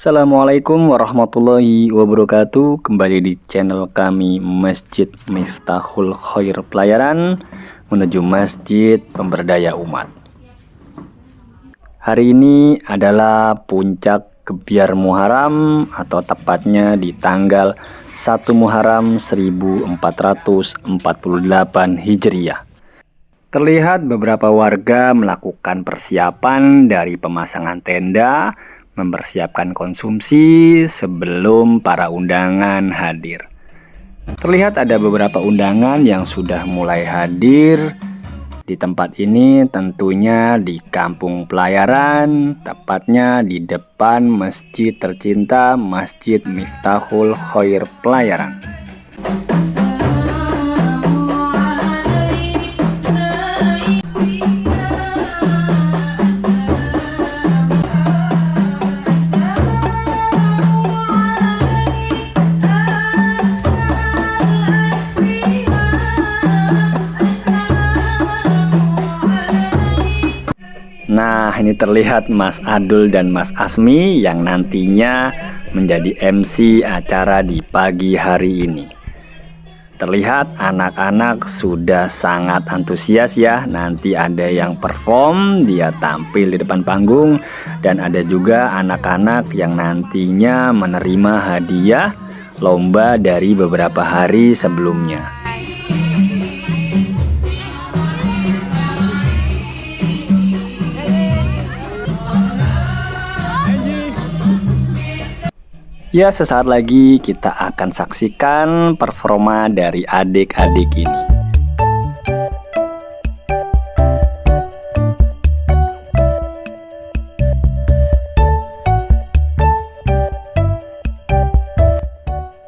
Assalamualaikum warahmatullahi wabarakatuh. Kembali di channel kami Masjid Miftahul Khair Pelayaran menuju Masjid Pemberdaya Umat. Hari ini adalah puncak Gebyar Muharram atau tepatnya di tanggal 1 Muharram 1448 Hijriah. Terlihat beberapa warga melakukan persiapan dari pemasangan tenda, mempersiapkan konsumsi sebelum para undangan hadir. Terlihat ada beberapa undangan yang sudah mulai hadir di tempat ini, tentunya di Kampung Pelayaran, tepatnya di depan masjid tercinta Masjid Miftahul Khair Pelayaran. Nah, ini terlihat Mas Adul dan Mas Asmi yang nantinya menjadi MC acara di pagi hari ini. Terlihat anak-anak sudah sangat antusias ya. Nanti ada yang perform, dia tampil di depan panggung, dan ada juga anak-anak yang nantinya menerima hadiah lomba dari beberapa hari sebelumnya. Ya, sesaat lagi kita akan saksikan performa dari adik-adik ini.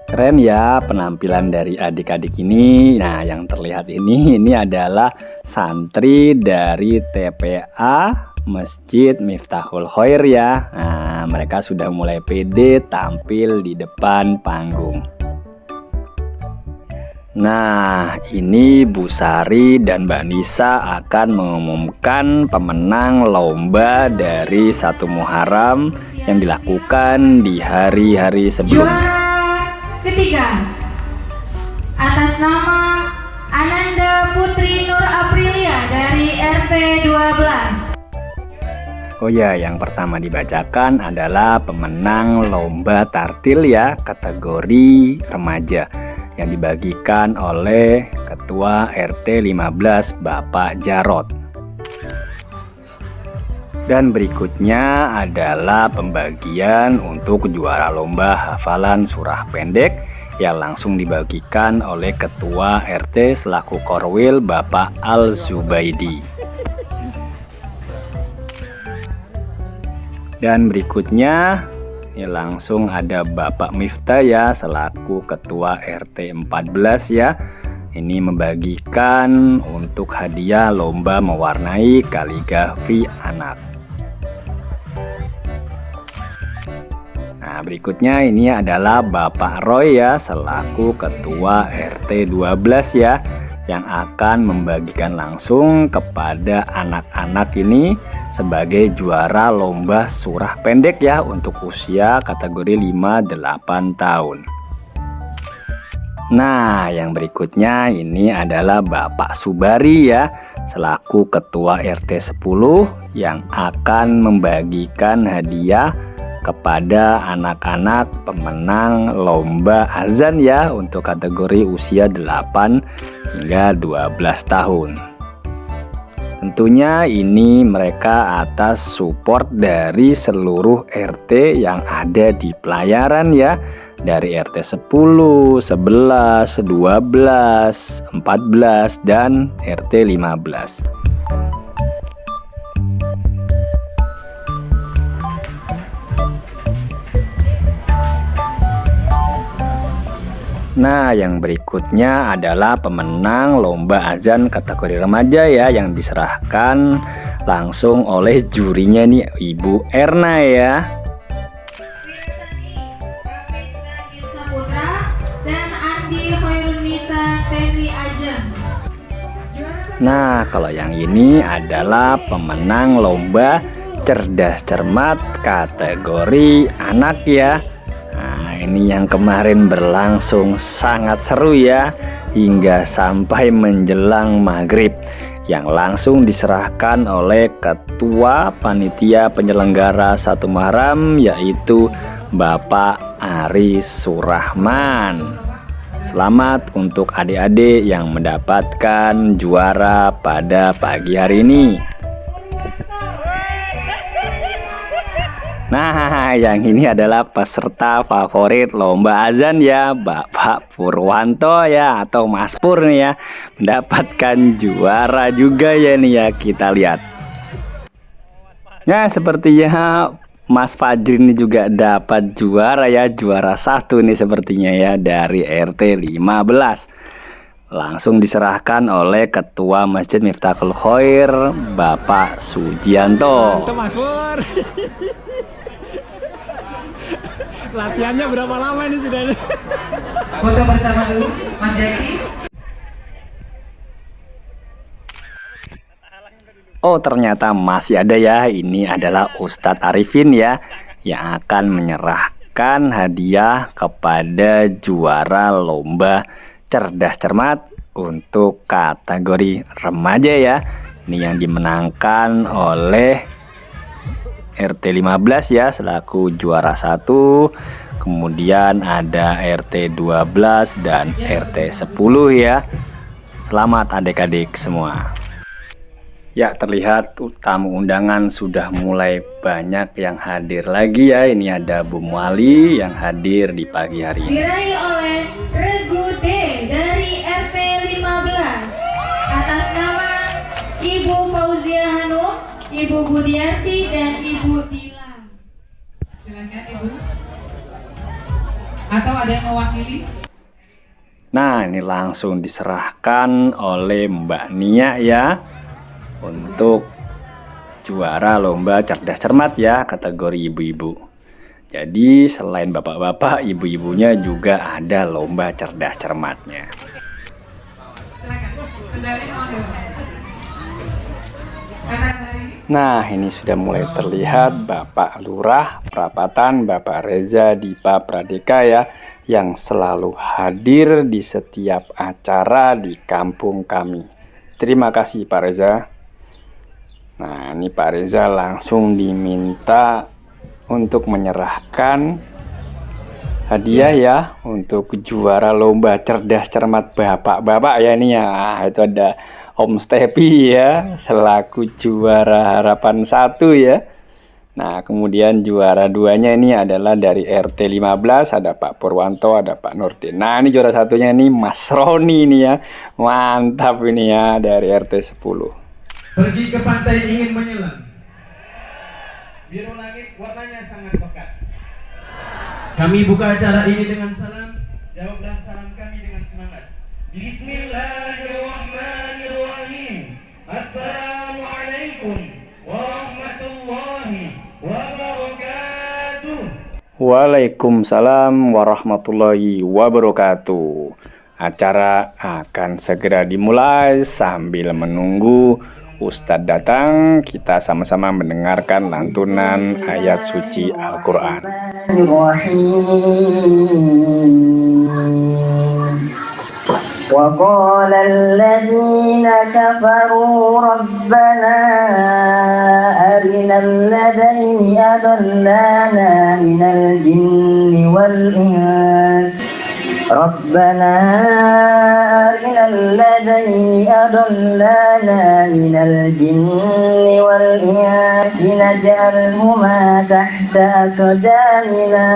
Keren ya penampilan dari adik-adik ini. Nah, yang terlihat ini adalah santri dari TPA Masjid Miftahul Khair ya. Nah, mereka sudah mulai pede tampil di depan panggung. Nah, ini Bu Sari dan Mbak Nisa akan mengumumkan pemenang lomba dari 1 Muharram yang dilakukan di hari-hari sebelumnya. Juara ketiga atas nama Ananda Putri Nur Aprilia dari RP 12. Oh ya, yang pertama dibacakan adalah pemenang lomba tartil ya, kategori remaja yang dibagikan oleh Ketua RT 15 Bapak Jarot. Dan berikutnya adalah pembagian untuk juara lomba hafalan surah pendek yang langsung dibagikan oleh Ketua RT selaku Korwil Bapak Al-Zubaidi. Dan berikutnya ya langsung ada Bapak Miftah ya selaku Ketua RT 14 ya. Ini membagikan untuk hadiah lomba mewarnai kaligrafi anak. Nah, berikutnya ini adalah Bapak Roy ya selaku Ketua RT 12 ya, yang akan membagikan langsung kepada anak-anak ini sebagai juara lomba surah pendek ya untuk usia kategori 5-8 tahun. Nah, yang berikutnya ini adalah Bapak Subari ya selaku Ketua RT 10 yang akan membagikan hadiah kepada anak-anak pemenang lomba azan ya untuk kategori usia 8 hingga 12 tahun. Tentunya ini mereka atas support dari seluruh RT yang ada di Pelayaran ya, dari RT 10, 11, 12, 14 dan RT 15. Nah, yang berikutnya adalah pemenang lomba azan kategori remaja ya, yang diserahkan langsung oleh jurinya nih Ibu Erna ya. Dan Andi Hoirunisa Ferry Ajeng. Nah, kalau yang ini adalah pemenang lomba cerdas cermat kategori anak ya. Nah, ini yang kemarin berlangsung sangat seru ya, hingga sampai menjelang maghrib, yang langsung diserahkan oleh Ketua Panitia Penyelenggara 1 Muharram, yaitu Bapak Ari Surahman. Selamat untuk adik-adik yang mendapatkan juara pada pagi hari ini. Nah, yang ini adalah peserta favorit lomba azan ya, Bapak Purwanto ya, atau Mas Pur nih ya, mendapatkan juara juga ya nih ya, kita lihat. Nah, sepertinya Mas Fajri ini juga dapat juara ya, juara 1 nih sepertinya ya, dari RT 15. Langsung diserahkan oleh Ketua Masjid Miftahul Khair, Bapak Sujianto. Mas Pur. Latihannya berapa lama ini sudah? Foto bersama dulu, Mas Jaki. Oh, ternyata masih ada ya. Ini adalah Ustadz Arifin ya, yang akan menyerahkan hadiah kepada juara lomba cerdas cermat untuk kategori remaja ya. Ini yang dimenangkan oleh RT 15 ya, selaku juara 1. Kemudian ada RT 12 dan RT 10 ya. Selamat adik-adik semua. Ya, terlihat tamu undangan sudah mulai banyak yang hadir lagi ya. Ini ada Bu Muali yang hadir di pagi hari ini. Diraih oleh Regu D dari RT 15 atas nama Ibu Fauzia Hanum, Ibu Budiarti, dan Ibu Dila. Silakan Ibu. Atau ada yang mewakili? Nah, ini langsung diserahkan oleh Mbak Nia ya, untuk juara lomba cerdas cermat ya, kategori ibu-ibu. Jadi selain bapak-bapak, ibu-ibunya juga ada lomba cerdas cermatnya. Silakan. Sendalnya mau. Kata-kata hari ini. Nah, ini sudah mulai terlihat Bapak Lurah Prapatan, Bapak Reza Dipa Pradeka ya, yang selalu hadir di setiap acara di kampung kami. Terima kasih Pak Reza. Nah, ini Pak Reza langsung diminta untuk menyerahkan hadiah ya, untuk juara lomba cerdas cermat bapak-bapak ya ini ya. Itu ada Om Stepi ya, selaku juara harapan 1 ya. Nah, kemudian juara 2-nya ini adalah dari RT 15, ada Pak Purwanto, ada Pak Nurdin. Nah, ini juara 1-nya ini Mas Roni ini ya. Mantap ini ya, dari RT 10. Pergi ke pantai ingin menyelam. Biru langit warnanya sangat pekat. Kami buka acara ini dengan salam. Jawablah salam kami dengan semangat. Bismillahirrahmanirrahim. Assalamualaikum warahmatullahi wabarakatuh. Waalaikumsalam warahmatullahi wabarakatuh. Acara akan segera dimulai. Sambil menunggu Ustadz datang, kita sama-sama mendengarkan lantunan ayat suci Al-Quran. وقال الذين كفروا ربنا أرنا الذين أضلانا من الجن والإنس ربنا أرنا الذين أضلانا من الجن والإنس نجعلهما تحت أقدامنا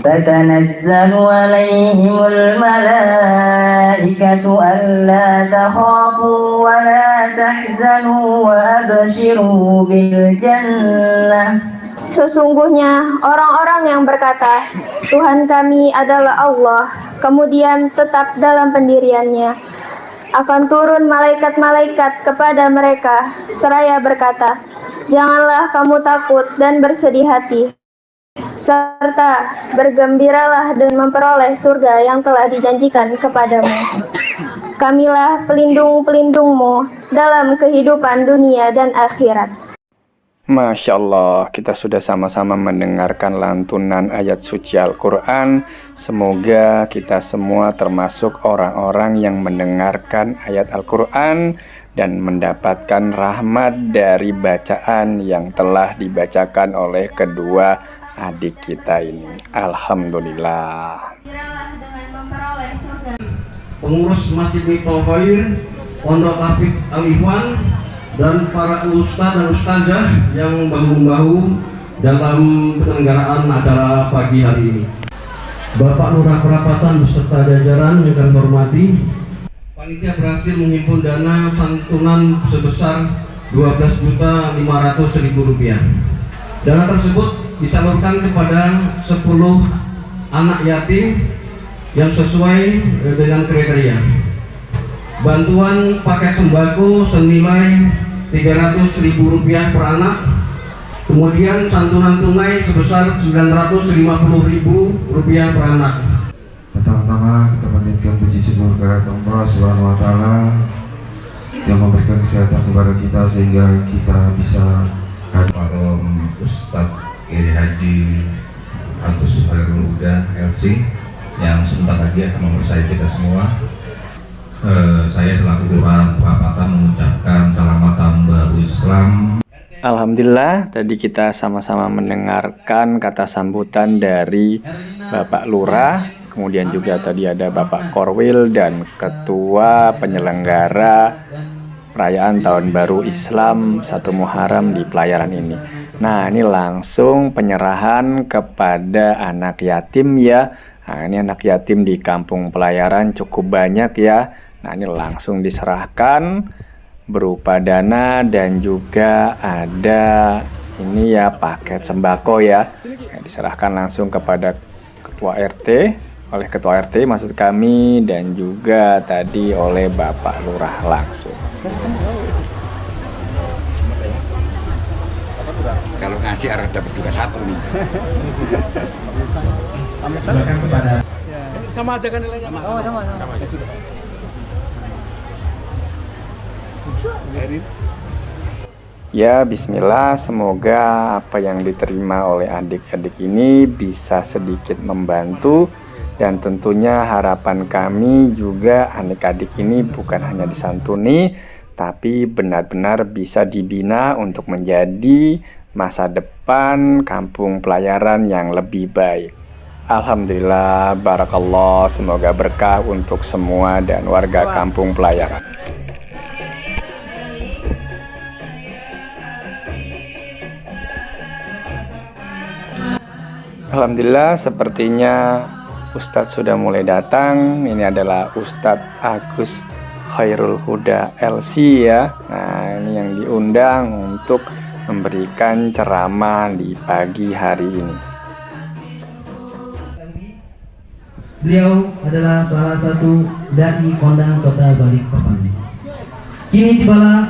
تتنزل عليهم الملائكة ألا تخافوا ولا تحزنوا وأبشروا بالجنة. Sesungguhnya orang-orang yang berkata, Tuhan kami adalah Allah, kemudian tetap dalam pendiriannya, akan turun malaikat-malaikat kepada mereka, seraya berkata, janganlah kamu takut dan bersedih hati, serta bergembiralah dan memperoleh surga yang telah dijanjikan kepadamu. Kamilah pelindung-pelindungmu dalam kehidupan dunia dan akhirat. Masya Allah, kita sudah sama-sama mendengarkan lantunan ayat suci Al-Quran. Semoga kita semua termasuk orang-orang yang mendengarkan ayat Al-Quran dan mendapatkan rahmat dari bacaan yang telah dibacakan oleh kedua adik kita ini. Alhamdulillah. Dengan memperoleh surga. Pengurus Masjid Miftahul Khair, Pondok Hafidz Al-Ikhwan, dan para ustaz dan ustazah yang bahu-membahu dalam penyelenggaraan acara pagi hari ini. Bapak Lurah Perapatan beserta jajaran yang kami hormati, panitia berhasil menghimpun dana santunan sebesar Rp12.500.000. Dana tersebut disalurkan kepada 10 anak yatim yang sesuai dengan kriteria. Bantuan paket sembako senilai Rp300.000 per anak. Kemudian santunan tunai sebesar Rp950.000 per anak. Pertama-tama kita panjatkan puji syukur kepada Allah Subhanahu wa taala yang memberikan kesehatan kepada kita sehingga kita bisa hadir. Ustadz Kiai Haji Agus Khairul Huda LC yang sebentar lagi akan mempersayai kita semua. Saya selaku Lurah Perapatan mengucapkan selamat tahun baru Islam. Alhamdulillah, tadi kita sama-sama mendengarkan kata sambutan dari Bapak Lurah, kemudian juga tadi ada Bapak Korwil dan Ketua Penyelenggara perayaan Tahun Baru Islam 1 Muharram di pelayaran ini. Nah, ini langsung penyerahan kepada anak yatim ya. Nah, ini anak yatim di kampung pelayaran cukup banyak ya. Nah, ini langsung diserahkan berupa dana dan juga ada ini ya paket sembako ya. Nah, diserahkan langsung kepada Ketua RT, oleh Ketua RT maksud kami, dan juga tadi oleh Bapak Lurah langsung. Kalau ngasih harus dapat juga satu nih. Sama aja kan nilainya? Oh, sama. Ya, bismillah, semoga apa yang diterima oleh adik-adik ini bisa sedikit membantu, dan tentunya harapan kami juga adik-adik ini bukan hanya disantuni, tapi benar-benar bisa dibina untuk menjadi masa depan kampung pelayaran yang lebih baik. Alhamdulillah, barakallah, semoga berkah untuk semua dan warga kampung pelayaran. Alhamdulillah, sepertinya Ustadz sudah mulai datang. Ini adalah Ustadz Agus Khairul Huda LC ya. Nah, ini yang diundang untuk memberikan ceramah di pagi hari ini. Beliau adalah salah satu dai kondang kota Balikpapan. Kini tibalah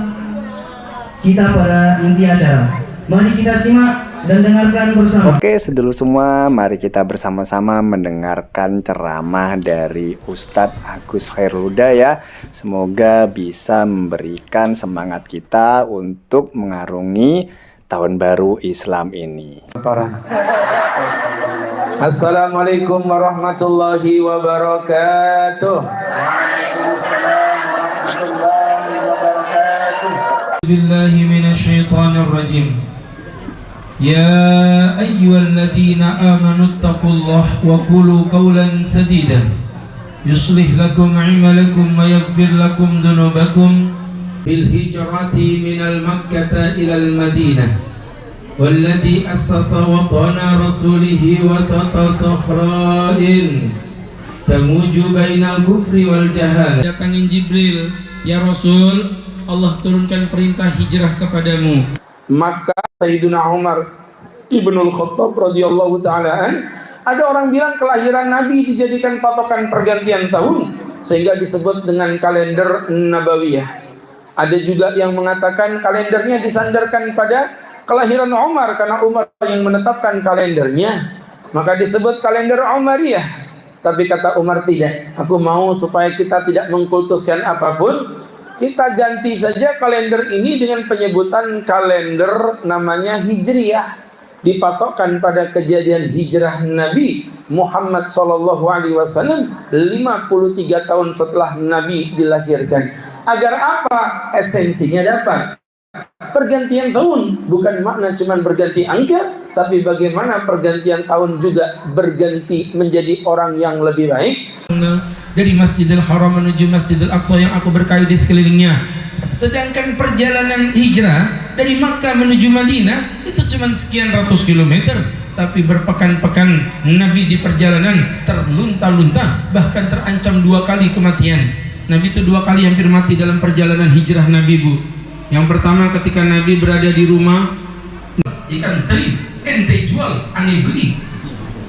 kita pada inti acara. Mari kita simak dan dengarkan bersama. Oke, sedulur semua, mari kita bersama-sama mendengarkan ceramah dari Ustadz Agus Khairul Huda ya. Semoga bisa memberikan semangat kita untuk mengarungi tahun baru Islam ini. Assalamualaikum warahmatullahi wabarakatuh. Billahi minasyaitonir rajim. يا أيها الذين آمنوا اتقوا الله وقولوا قولا سديدا يصلح لكم أعمالكم ويغفر لكم ذنوبكم بالهجرة من المكة إلى المدينة والذي أسس وطن رسوله وسط صخراء تموج بين الكفر والجهالة. Datangin Jibril, ya Rasul, Allah turunkan perintah hijrah kepadamu. Maka Sayyidina Umar Ibnul Khattab radhiyallahu ta'ala ada orang bilang kelahiran Nabi dijadikan patokan pergantian tahun sehingga disebut dengan kalender Nabawiyah. Ada juga yang mengatakan kalendernya disandarkan pada kelahiran Umar karena Umar yang menetapkan kalendernya, maka disebut kalender Umariyah. Tapi kata Umar tidak, aku mau supaya kita tidak mengkultuskan apapun, kita ganti saja kalender ini dengan penyebutan kalender namanya Hijriyah, dipatokkan pada kejadian hijrah Nabi Muhammad SAW 53 tahun setelah Nabi dilahirkan. Agar apa? Esensinya dapat. Pergantian tahun bukan makna cuma berganti angka, tapi bagaimana pergantian tahun juga berganti menjadi orang yang lebih baik. Dari Masjidil Haram menuju Masjidil Aqsa yang aku berkahi di sekelilingnya. Sedangkan perjalanan hijrah dari Makkah menuju Madinah itu cuma sekian ratus kilometer, tapi berpekan-pekan Nabi di perjalanan terlunta-lunta, bahkan terancam 2 kali kematian. Nabi itu 2 kali hampir mati dalam perjalanan hijrah Nabi, Bu. Yang pertama ketika Nabi berada di rumah, ikan teri ente jual, aneh beli.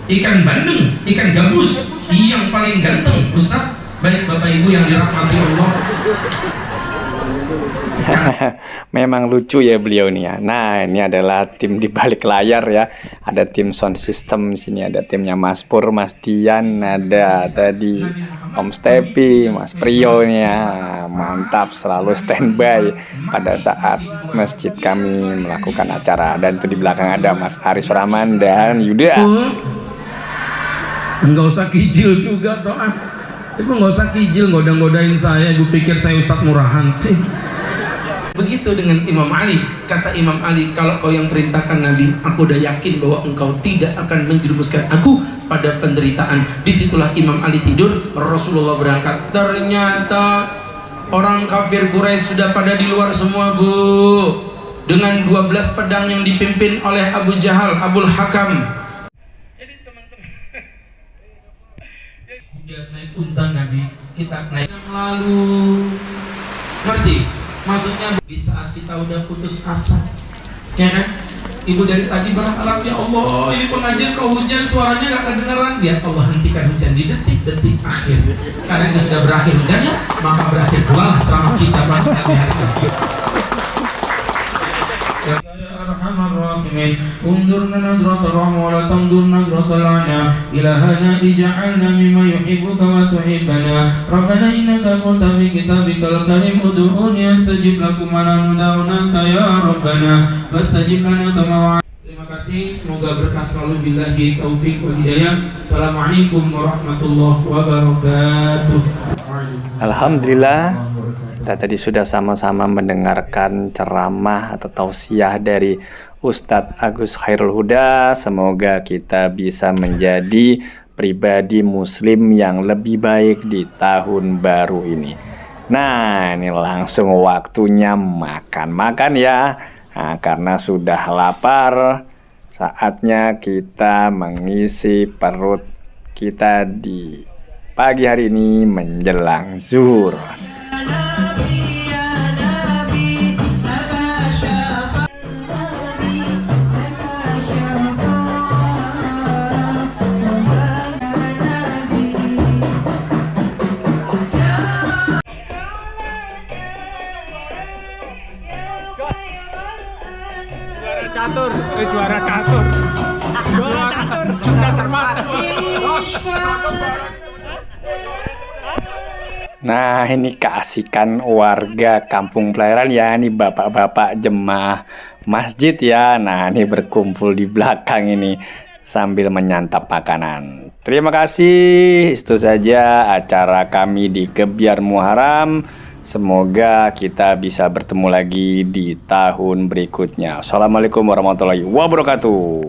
Ikan bandeng, ikan gabus, yang paling ganteng, Ustaz. Baik Bapak Ibu yang dirahmati Allah. Memang lucu ya beliau nih ya. Nah, ini adalah tim di balik layar ya. Ada tim sound system di sini, ada timnya Mas Pur, Mas Dian, ada tadi Om Stepi, Mas Priyo nih ya. Mantap, selalu standby pada saat masjid kami melakukan acara. Dan itu di belakang ada Mas Aris Rahman dan Yuda. Enggak usah kijil juga toh. Ibu nggak usah kijil, ngoda-ngodain saya. Ibu pikir saya Ustadz Murahan. Begitu dengan Imam Ali. Kata Imam Ali, kalau kau yang perintahkan Nabi, aku udah yakin bahwa engkau tidak akan menjerumuskan aku pada penderitaan. Disitulah Imam Ali tidur, Rasulullah berangkat. Ternyata orang kafir Quraisy sudah pada di luar semua, Bu. Dengan 12 pedang yang dipimpin oleh Abu Jahal, Abul Hakam. Jadi teman-teman, udah naik unta Nabi, kita naik yang lalu. Ngerti? Maksudnya di saat kita udah putus asa, ya kan? Ibu dari tadi berharap, ya Allah, ini pengajian kau hujan suaranya gak kedengeran. Ya Allah, hentikan hujan di detik-detik akhir. Karena itu sudah berakhir hujannya, maka berakhir pula ceramah kita pada hari ini. Ya Arhamar Rahimin, unzurna nadratal rahmah wa la tanzur nadratal la'na, ilahana ij'alna mimma yuhibbuka wa tuhibbana, rabbana innaka qulta fi kitabikal karim ud'uni astajib lakum wa nad'unaka ya rabbana fastajib lana kama. Terima kasih, semoga berkah selalu, billahi taufik wal hidayah. Assalamualaikum warahmatullahi wabarakatuh. Alhamdulillah, kita tadi sudah sama-sama mendengarkan ceramah atau tausiah dari Ustadz Agus Khairul Huda. Semoga kita bisa menjadi pribadi muslim yang lebih baik di tahun baru ini. Nah, ini langsung waktunya makan-makan ya. Nah, karena sudah lapar, saatnya kita mengisi perut kita di pagi hari ini menjelang zuhur. Juara catur. Dasar mata. Nah, ini keasikan warga Kampung Pelayaran ya. Ini bapak-bapak jemaah masjid ya. Nah, ini berkumpul di belakang ini sambil menyantap makanan. Terima kasih. Itu saja acara kami di Gebyar Muharram. Semoga kita bisa bertemu lagi di tahun berikutnya. Assalamualaikum warahmatullahi wabarakatuh.